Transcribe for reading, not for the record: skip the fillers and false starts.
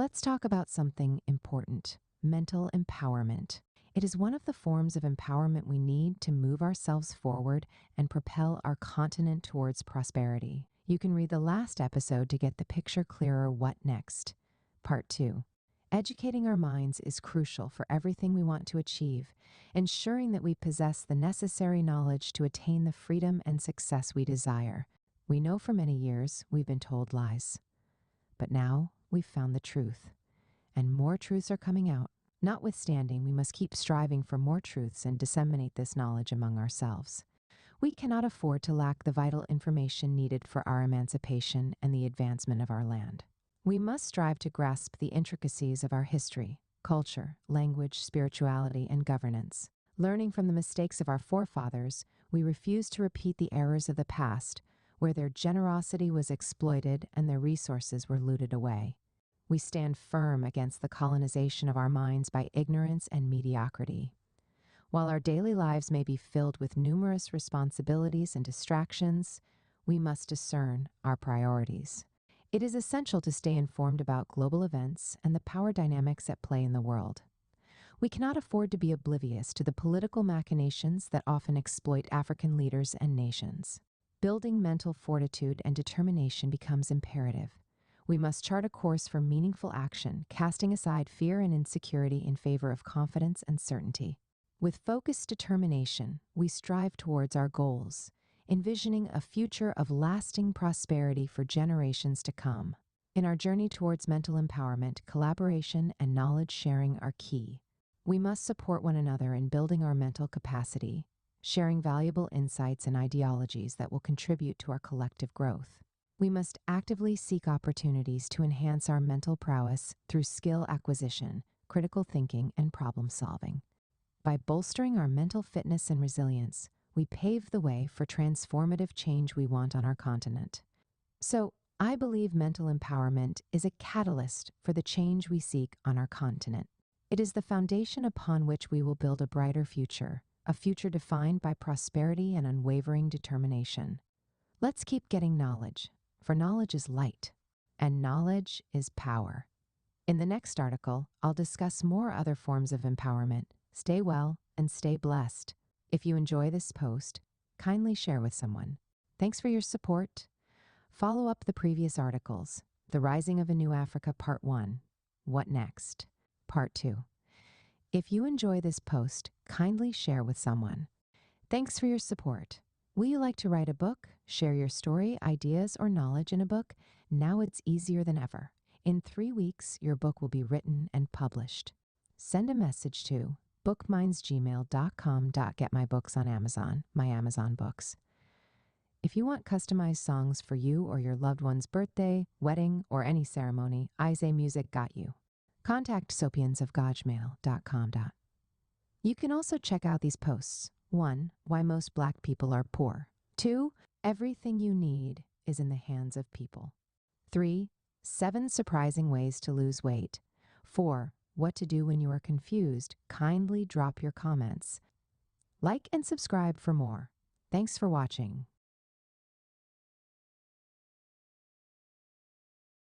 Let's talk about something important: mental empowerment. It is one of the forms of empowerment we need to move ourselves forward and propel our continent towards prosperity. You can read the last episode to get the picture clearer. What next? Part 2. Educating our minds is crucial for everything we want to achieve, ensuring that we possess the necessary knowledge to attain the freedom and success we desire. We know for many years we've been told lies, but now we've found the truth, and more truths are coming out. Notwithstanding, we must keep striving for more truths and disseminate this knowledge among ourselves. We cannot afford to lack the vital information needed for our emancipation and the advancement of our land. We must strive to grasp the intricacies of our history, culture, language, spirituality, and governance. Learning from the mistakes of our forefathers, we refuse to repeat the errors of the past, where their generosity was exploited and their resources were looted away. We stand firm against the colonization of our minds by ignorance and mediocrity. While our daily lives may be filled with numerous responsibilities and distractions, we must discern our priorities. It is essential to stay informed about global events and the power dynamics at play in the world. We cannot afford to be oblivious to the political machinations that often exploit African leaders and nations. Building mental fortitude and determination becomes imperative. We must chart a course for meaningful action, casting aside fear and insecurity in favor of confidence and certainty. With focused determination, we strive towards our goals, envisioning a future of lasting prosperity for generations to come. In our journey towards mental empowerment, collaboration and knowledge sharing are key. We must support one another in building our mental capacity, sharing valuable insights and ideologies that will contribute to our collective growth. We must actively seek opportunities to enhance our mental prowess through skill acquisition, critical thinking, and problem solving. By bolstering our mental fitness and resilience, we pave the way for transformative change we want on our continent. So, I believe mental empowerment is a catalyst for the change we seek on our continent. It is the foundation upon which we will build a brighter future, a future defined by prosperity and unwavering determination. Let's keep getting knowledge, for knowledge is light, and knowledge is power. In the next article, I'll discuss more other forms of empowerment. Stay well and stay blessed. If you enjoy this post, kindly share with someone. Thanks for your support. Follow up the previous articles: The Rising of a New Africa Part 1, What Next? Part 2. If you enjoy this post, kindly share with someone. Thanks for your support. Will you like to write a book, share your story, ideas, or knowledge in a book? Now it's easier than ever. In 3 weeks, your book will be written and published. Send a message to bookmindsgmail.com. Get my books on Amazon, my Amazon books. If you want customized songs for you or your loved one's birthday, wedding, or any ceremony, Ize Music got you. Contact sopiansofgojmail.com. You can also check out these posts. 1. Why most Black people are poor. 2. Everything you need is in the hands of people. 3. 7 surprising ways to lose weight. 4. What to do when you are confused. Kindly drop your comments. Like and subscribe for more. Thanks for watching.